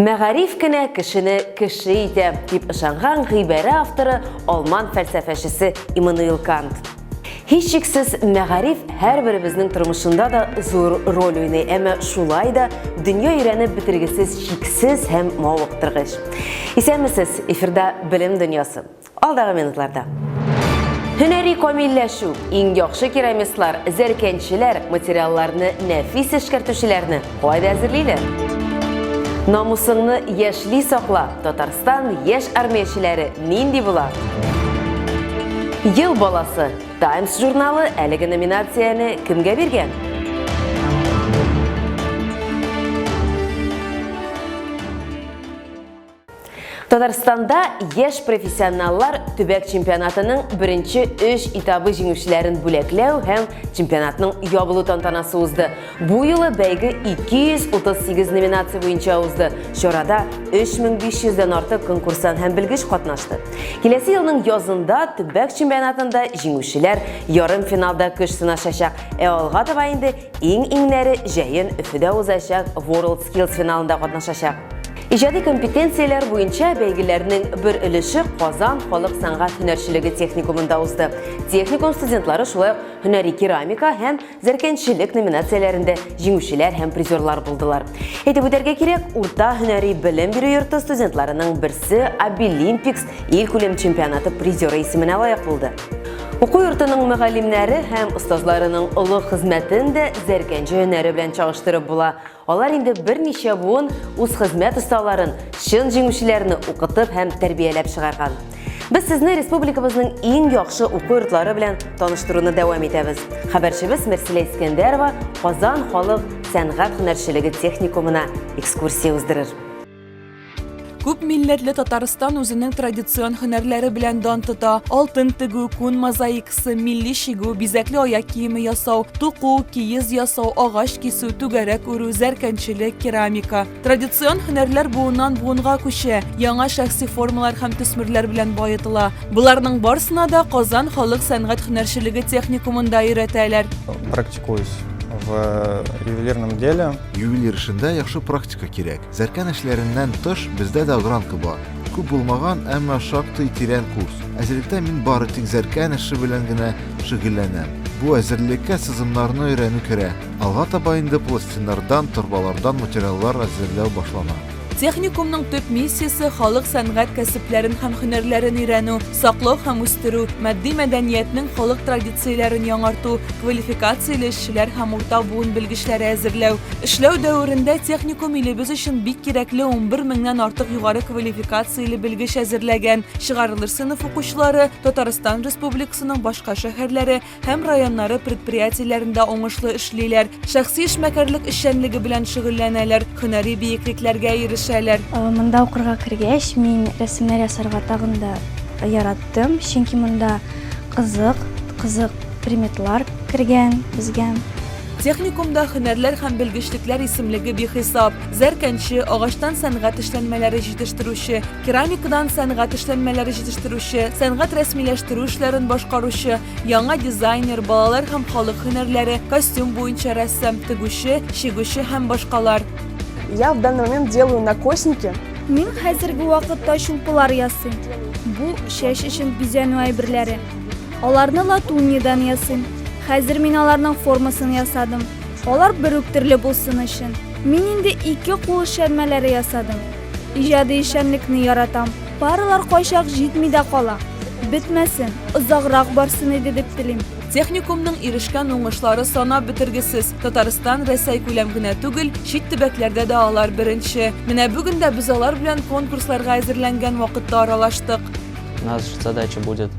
Мәгариф кенә кешене кеше итә, дип ышанган гыйбарә авторы Алман фәлсәфәчесе Иммануил Кант. Һичшиксез, мәгариф һәрберебезнең тормышында да зур роль уйный, әмма шулай да дөнья өйрәнеп бетергесез, шиксез һәм мавыктыргыч. Исәнмесез, эфирда Белем дөньясы. Алдагы минутларда. Һөнәри камилләшү, иң яхшы керамистлар, зәркәнчеләр материалларны нәфис эшкәртүчеләрне кайда әзерлиләр? Намусыңны яшьли сакла, Татарстан яшь армиячеләре нинди була? Ел баласы, Times журналы әлеге номинацияны кемгә биргән? Татарстанда яшь профессионаллар төбәк чемпионатының беренче 3 этабы җиңүчеләрен бүләкләү һәм чемпионатның ябылу тантанасы узды. Бу юлы бәйге 238 номинация буенча узды. Чарада 3500-дән артык конкурсан һәм белгеч катнашты. Киләсе елның язында төбәк чемпионатында җиңүчеләр ярым финалда көч сынашачак. Алга таба инде иң-иңнәре җәен Өфөдә узачак World Skills финалында катнашачак. Иҗади компетенцияләр буенча бәйгеләрнең бер өлеше Казан халык сәнгать һөнәрчелеге техникумында узды. Техникум студентлары шулай ук һөнәри керамика һәм зәркәнчелек номинацияләрендә җиңүчеләр һәм призерлар булдылар. Әйтеп үтәргә кирәк, урта һөнәри белем бирү йорты студентларының берсе Обилимпикс ил-күләм чемпионаты призеры исеменә лаек булды. Уку йортының мөгаллимнәре һәм остазларының олы хезмәтен дә зәркәнче һөнәре белән чагыштырып була. Алар инде берничә буын үз хезмәт осталарын, чын җиңүчеләрне укытып һәм тәрбияләп чыгарган. Без сезне республикабызның иң яхшы уку йортлары белән таныштыруны дәвам итәбез. Хәбәрчебез Мәрсилә Искәндәрова Казан халык сәнгать һөнәрчелеге техникумына экскурсия уздырыр. Күп милләтле Татарстан үзенең традицион һөнәрләре белән дан тота. Алтын тегү, күн мозаикасы, милли чигү, бизәкле аяк киеме ясау, туку, киез ясау, агач кисү, түгәрәк үрү, зәркәнчелек, керамика. Традицион һөнәрләр буыннан буынга күчә, яңа шәхси формалар һәм төсмерләр белән баетыла. Буларның барсына да Казан халык сәнгать һөнәрчелеге техникумында өйрәтәләр. Практикуюсь в ювелирном деле. Ювелир эшендә яхшы практика кирәк. Зәркән эшләреннән тыш бездә дә гранка бар. Күп булмаган, әмма шактый тирән курс. Әзерлектә мин бары тик зәркән эше белән генә шөгыльләнәм. Бу әзерлеккә сызымнарны өйрәнү керә. Алга таба инде пластиннардан, торбалардан материаллар әзерләү башлана. Техникумның төп миссиясе халык сәнгать кәсепләрен һәм һөнәрләрен өйрәнү, саклау һәм үстерү, матди мәдәниятның халык традицияләрен яңарту, квалификацияле эшчеләр һәм урта буын белгечләре әзерләү. Эшләү дәверендә техникум илебез өчен бик кирәкле 11 меңнән артык югары квалификацияле белгеч әзерләгән. Чыгарылыр сыйныф укучылары Татарстан Республикасының башка шәһәрләре һәм районнары предприятиеләрендә уңышлы эшлиләр. Шәхси эшмәкәрлек эшчәнлеге белән шөгыльләнәләр, һөнәри биеклекләргә ирешәләр. Монда укырга кергәч, мин рәсемнәр ясарга тагын да яраттым, чөнки монда кызык приметлар кергән безгә. Техникумда һөнәрләр һәм белгечлекләр исемлеге бихисап. Зәркәнче, агачтан сәнгать эшләнмәләре җитештерүче, керамикадан сәнгать эшләнмәләре җитештерүче, сәнгать рәсмиләштерү эшләрен башкаручы, яңа дизайнер, балалар һәм халык һөнәрләре, костюм буенча рәссам, тегүче, чигүче һәм башкалар. Я в данный момент делаю накосники. Мин хәзерге вакытта чулпылар ясыйм. Бу шәш өчен бизәнү әйберләре. Аларны латунидан ясыйм. Хәзер мин аларның формасын ясадым. Алар бер үк төрле булсын өчен. Мин инде 2 кул эшләнмәләре ясадым. Иҗади эшчәнлекне яратам. Барылар кайчак җитми дә кала. Бетмәсен, озаграк барсын иде дип телим. Техникумның ирешкән уңышлары санап бетергесез. Татарстан Рәсәй күләм генә түгел, чит төбәкләрдә дә алар беренче. Менә бүген дә без алар белән конкурсларга әзерләнгән вакытта аралаштык. Наша задача будет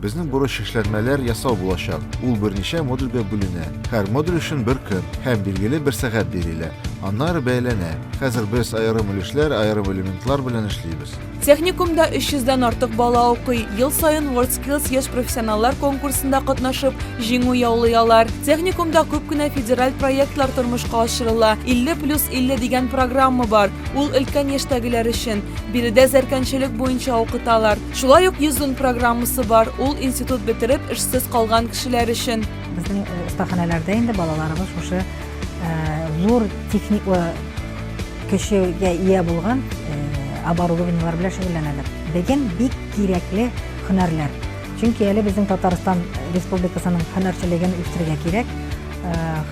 Безнең бурыч эшләнмәләр ясау булачак. Ул берничә модульгә бүленә. Һәр модуль өчен бер көн һәм билгеле бер сәгать бирелә. Аннары бәяләнә. Хәзер без аерым өлешләр, аерым элементлар белән эшлибез. Техникумда 300-дән артык бала укый. Ел саен World Skills яшь профессионаллар конкурсында катнашып, җиңү яулыйлар. Техникумда күп кенә федераль проектлар тормышка ашырыла. 50+50 дигән программа бар. Ул өлкән яшьтәгеләр өчен. Биредә зәркәнчелек буенча укыталар. Шулай ук 100 программасы бар. Ул институт бетереп эшсез калган кешеләр өчен. Безнең остаханәләрдә инде балаларыбыз шушы зур техник көчегә ия булган оборудованиелар белән шөгыльләнәләр. Бөгөн бик кирәкле һөнәрләр. Чөнки әле безнең Татарстан Республикасының һөнәрчелеген үстерергә кирәк.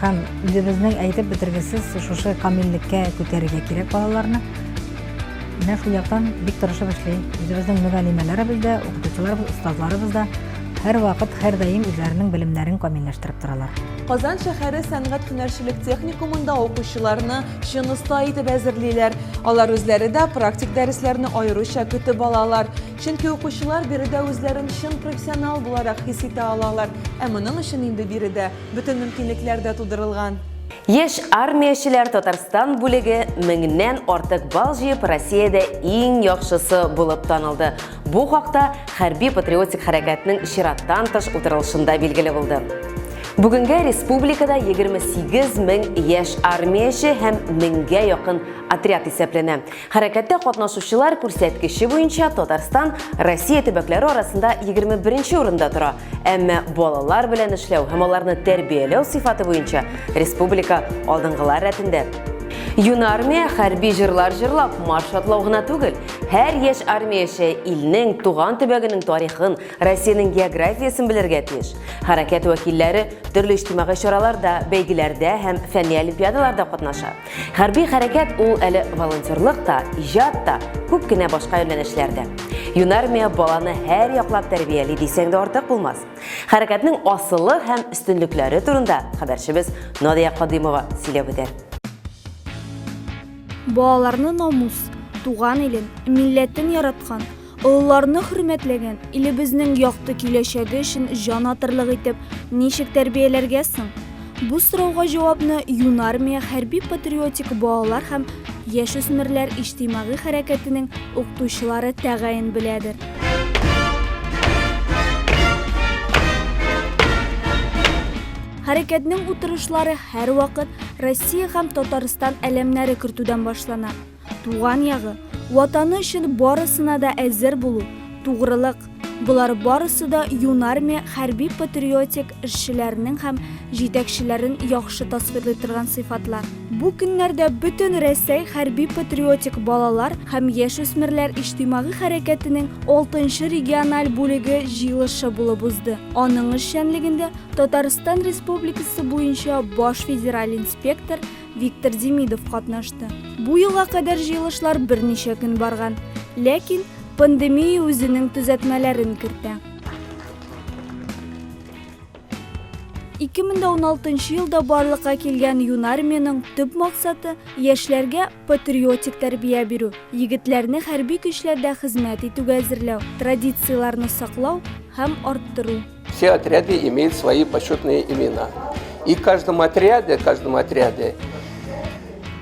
Һәм үзебезнең әйтеп бетергесез шушы камиллеккә күтәрергә кирәк балаларны. Менә шул яктан бик тырышып эшли. Үзебезнең мөгаллимәләребез дә, укытучыларыбыз, остазларыбыз да һәр вакыт, һәр даим үзләренең белемнәрен камилләштереп торалар. Казан шәһәре сәнгать һөнәрчелек техникумында укучыларны чын оста итеп әзерлиләр. Алар үзләре дә практик дәресләрне аеруча көтеп алалар. Чөнки укучылар биредә үзләрен чын профессионал буларак хис итә алалар. Ә моның өчен инде биредә бөтен мөмкинлекләр дә тудырылган. Еш армиячеләр Татарстан бүлеге меңнән артык бал җыеп Россиядә иң яхшысы булып танылды. Бу хакта хәрби-патриотик хәрәкәтнең чираттан тыш утырылышында билгеле булды. Бүгенгә республикада 28 мең яшь армияче һәм 1000гә якын отряд исәпләнә. Хәрәкәттә катнашучылар күрсәткече буенча Татарстан Россия төбәкләре арасында 21нче урында тора. Әмма балалар белән эшләү һәм аларны тәрбияләү сыйфаты буенча республика алдынгылар рәтендә. Юнармия хәрби җырлар җырлап маршатлау гына түгел, һәр яшь армияче илнең туган төбәгенең тарихын, Россиянең географиясын белергә тиеш. Хәрәкәт вәкилләре төрле иҗтимагый чараларда, бәйгеләрдә һәм фәнни олимпиадаларда катнаша. Хәрби хәрәкәт ул әле волонтерлыкта, иҗатта, күп кенә башка юнәлешләрдә. Юнармия баланы һәр яклап тәрбияли дисәң дә артык булмас. Хәрәкәтнең асылы һәм өстенлекләре турында хәбәрчебез Надия Кадыймова сөйләп үтә. Балаларны намус, туган илен, милләтен яраткан, олыларны хөрмәтләгән, илебезнең якты киләчәге өчен җан атырлык итеп ничек тәрбияләргә соң? Бу сорауга җавапны Юнармия хәрби-патриотик балалар һәм яшүсмерләр иҗтимагый хәрәкәтенең укытучылары тәгаен беләдер. Хәрәкәтнең утырышлары һәр вакыт Россия һәм Татарстан әлемнәре кертүдән башлана. Туган ягы, ватаны өчен барысына да әзер булу, тугрылык, булар барысы да Юнармия хәрби-патриотик эшчеләренең һәм җитәкчеләрен яхшы тасвирлый торган сыйфатлар. Бу көннәрдә бөтен Россия хәрби-патриотик балалар һәм яшүсмерләр иҗтимагый хәрәкәтенең 6нчы региональ бүлеге җыелышы булып узды. Аның эшчәнлегендә Татарстан Республикасы буенча баш федераль инспектор Виктор Демидов катнашты. Бу елга кадәр җыелышлар берничә көн барган, ләкин пандемия үзенең төзәтмәләрен кертә. 2016 елда барлыкка килгән Юнармиянең төп максаты яшьләргә патриотик тәрбия бирү, егетләрне хәрби көчләрдә хезмәт итүгә әзерләү, традицияләрне саклау һәм арттыру. Все отряды имеют свои почетные имена. И в каждом отряде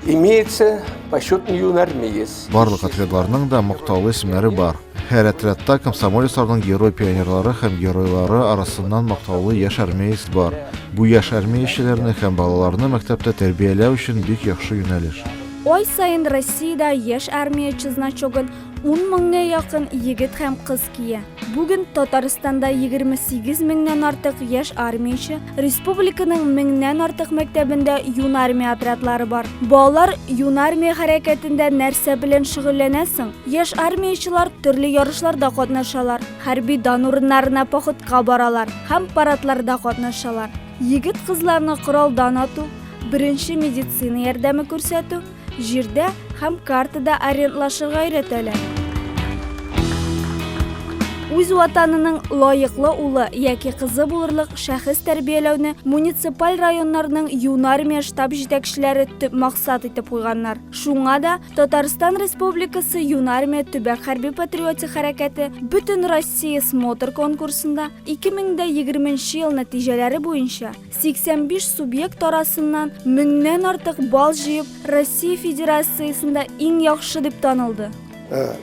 имеется почетный юнармеец. Барлык отрядларның да мактаулы исемнәре бар. Һәр отрядта комсомолецларның герой-пионерлары һәм геройлары арасыннан мактаулы яшь армеец бар. Бу яшь армеячеләрне һәм балаларны мәктәптә тәрбияләү өчен бик яхшы юнәлеш. Ай сайын Россиядә яшь армияче значогын 10 меңгә якын егет һәм кыз кия. Бүген Татарстанда 28 меңнән артык яшь армияче, республиканың 1000нән артык мәктәбендә Юнармия отрядлары бар. Балалар Юнармия хәрәкәтендә нәрсә белән шөгыльләнәсең? Яшь армиячелар төрле ярышларда катнашалар, хәрби дан урыннарына походка баралар һәм парадларда катнашалар. Егет-кызларны коралдан ату, беренче медицина ярдәме күрсәтү, җирдә һәм картада ориентлашырга өйрәтәләр. Үз ватанының лаеклы улы яки кызы булырлык шәхес тәрбияләүне муниципаль районнарның Юнармия штаб җитәкчеләре төп максат итеп куйганнар. Шуңа да Татарстан Республикасы Юнармия төбәк хәрби-патриотик хәрәкәте бөтен Россия смотр конкурсында 2020 ел нәтиҗәләре буенча 85 субъект арасыннан 1000нән артык бал җыеп Россия Федерациясендә иң яхшы дип танылды.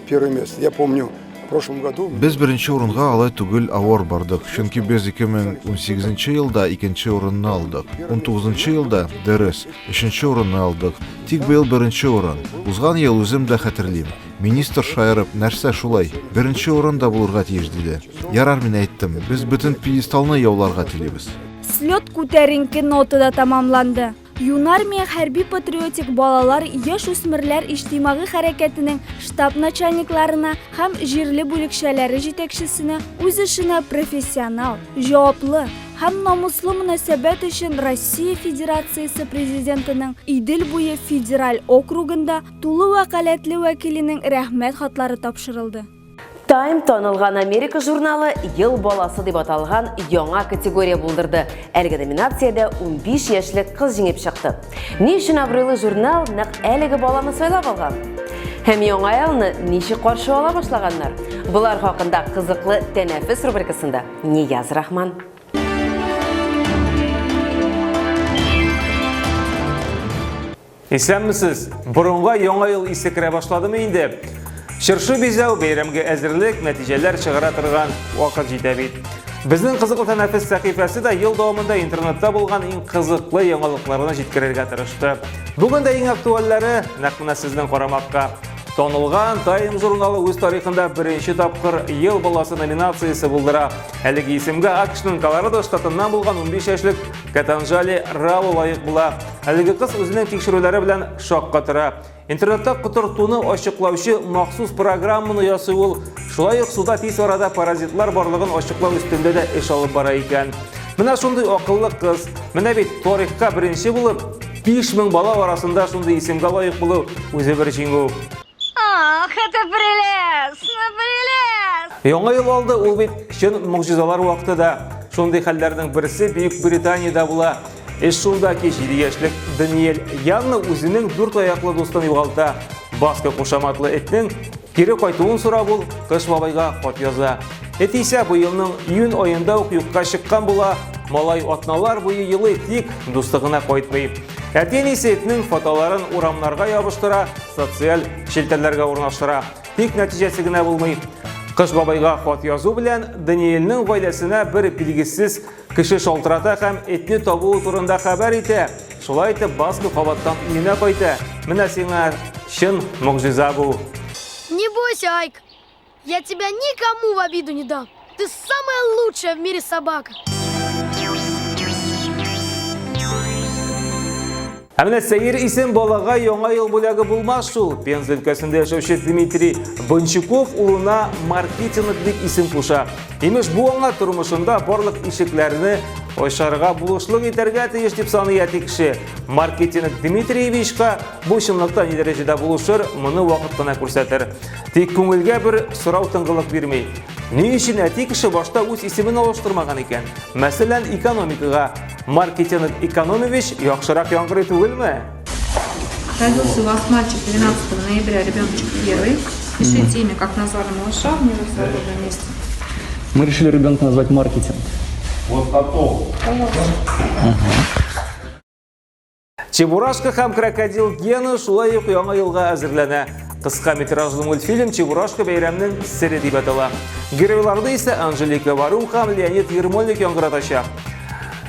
Первое место. Я помню, в прошлом году Без беренче урынга алай түгел авыр бардык, чөнки без 2018 елда икенче урынны алдык. 19 елда дөрес, 3нче урынны алдык. Тик быел беренче урын. Узган ел үзем дә хәтерлим. Министр шаярып, нәрсә шулай? Беренче урында булырга тиеш диде. Ярар, мин әйттем, без бөтен пьедесталны яуларга телибез. Слет күтәренке нотада тамамланды. Юнармия хәрби-патриотик балалар яшь үсмерләр иҗтимагый хәрәкәтенең штаб начальникларына һәм җирле бүлекчәләре җитәкчесенә үз эшенә профессионал, җаваплы һәм намуслы мөнәсәбәт өчен Россия Федерациясе президентының Идел буе федераль округында тулы вәкаләтле вәкиленең рәхмәт хатлары тапшырылды. Time танылган Америка журналы ел баласы дип аталган яңа категория булдырды. Әлеге номинациядә 15 яшьлек кыз җиңеп чыкты. Ни өчен абруйлы журнал нәкъ әлеге баланы сайлап алган? Һәм яңа елны ничек каршы ала башлаганнар? Булар хакында кызыклы тәнәфес рубрикасында Нияз Рахман. Исәнмесез, борынга яңа ел исе керә башладымы инде? Шыршы бизәү бәйрәмгә әзерлек, нәтиҗәләр чыгара торган вакыт җитә бит. Безнең кызыклы тәнәфес сәхифәсе дә ел дәвамында интернетта булган иң кызыклы яңалыкларны җиткерергә тырышты. Бүген дә иң актуальләре нәкъ менә сезнең карамакка. Танылган Time журналы үз тарихында беренче тапкыр ел баласы номинациясе булдыра. Әлеге исемгә АКШның Колорадо штатыннан булган 15 яшьлек Катанжали Рау лаек була. Әлеге кыз үзенең тикшерүләре белән шакка тора. Интернетта котыртуны ачыклаучы махсус программаны ясый ул. Шулай ук суда тиз арада паразитлар барлыгын ачыклау өстендә дә эш алып бара икән. Менә шундый акыллы кыз, менә бит тарихка беренче булып 5000 бала арасында шундый исемгә лаек булу үзе бер җиңү. Ах, это прелестно, прелестно! Яңа ел алды, ул бит чын могҗизалар вакыты да. Шундый хәлләрнең берсе Бөек Британияда була. Шундагы 7 яшьлек Даниэль Янны үзенең 4 аяклы дустын югалта. Баска кушаматлы этнең кире кайтуын сорап ул Кыш бабайга хат яза. Эт исә бу елның июнь аенда ук юкка чыккан була. Малай атналар буе елый тик дустыгына кайтмый. Әтен исә этнең фотоларын урамнарга ябыштыра, социаль шелтәрләргә урнаштыра. Тик нәтиҗәсе генә булмый. Кыш бабайга хат язу белән Даниэльнең гаиләсенә бер билгесез кеше шалтырата һәм этне табуы турында хәбәр итә. Шулай итеп Баска кабаттан өенә кайта. Менә сиңа чын могҗиза бу. Не бойся, Айк. Я тебя никому в обиду не дам. Ты самая лучшая в мире собака. Әмінә сәйір исем балаға яңа ел бүләге булмас шул. Пенза өлкәсендә яшәүче Дмитрий Бончуков улына маркетинглык исем куша. Имеш бу аңа тормышында барлык ишекләрне ачарга булышлык итәргә тиеш дип саный кеше. Маркетинг Дмитриевичка бу чынлыкта ни дәрәҗәдә булышыр, моны вакыт кына күрсәтер. Тик күңелгә бер сорау тыңгылык бирмәй. Ни өчен әти кеше башта үз исемен алыштырмаган икән? Мәсәлән, экономикага Маркетинг Экономович яхшырак яңгырый түгелме? Родился у вас мальчик 12 ноября, ребеночек первый. Пишите имя, как назвали малыша в мире в свободном месте. Мы решили ребенка назвать Маркетинг. Вот готов. Чебурашка һәм крокодил Гена шулай ук яңа елга әзерләнә. Кыска метражлы мультфильм Чебурашка бәйрәмнең сере дип атала. Геройларда исә Анжелика Варум һәм Леонид Ермольник яңгыратачак.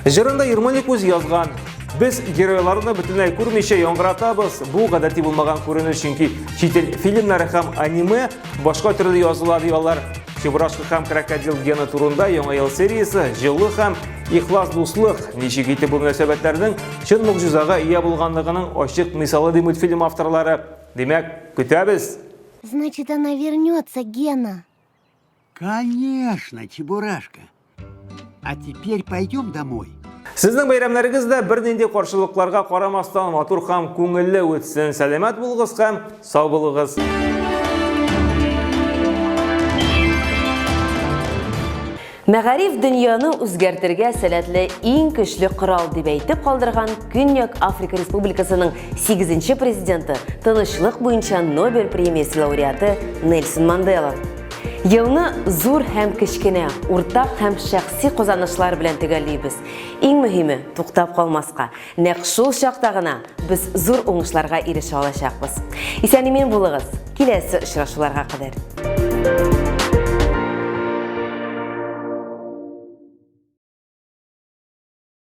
Җырында Ермольник үз язган. Без геройларны бөтенләй күрмичә яңгыратабыз. Бу гадәти булмаган күренеш, чөнки чит ил фильмнары һәм аниме башка төрле языла диялар. Чебурашка һәм крокодил Гена турында яңа ел сериясе җылы һәм ихлас дуслык, ничек итеп бу мөнәсәбәтләрнең чын могҗизага ия булганлыгының ачык мисалы ди мультфильм авторлары. Демәк, көтәбез. Значит, она вернется, Гена. Конечно, Чебурашка. А теперь пойдем домой. Сезнең бәйрәмнәрегездә бернинди каршылыкларга карамастан матур һәм күңелле үтсен. Сәламәт булыгыз һәм сау булыгыз. Мәгариф дөньяны үзгәртергә сәләтле иң көчле корал дип әйтеп калдырган Көньяк Африка Республикасының 8-нче президенты, тынычлык буенча Нобель премиясе лауреаты Нельсон Мандела. Елны зур һәм кечкенә, уртак һәм шәхси казанышлар белән төгәллибез. Иң мөһиме, туктап калмаска. Нәкъ шул чакта гына без зур уңышларга ирешә алачакбыз. Исән-имин булыгыз. Киләсе очрашуларга кадәр.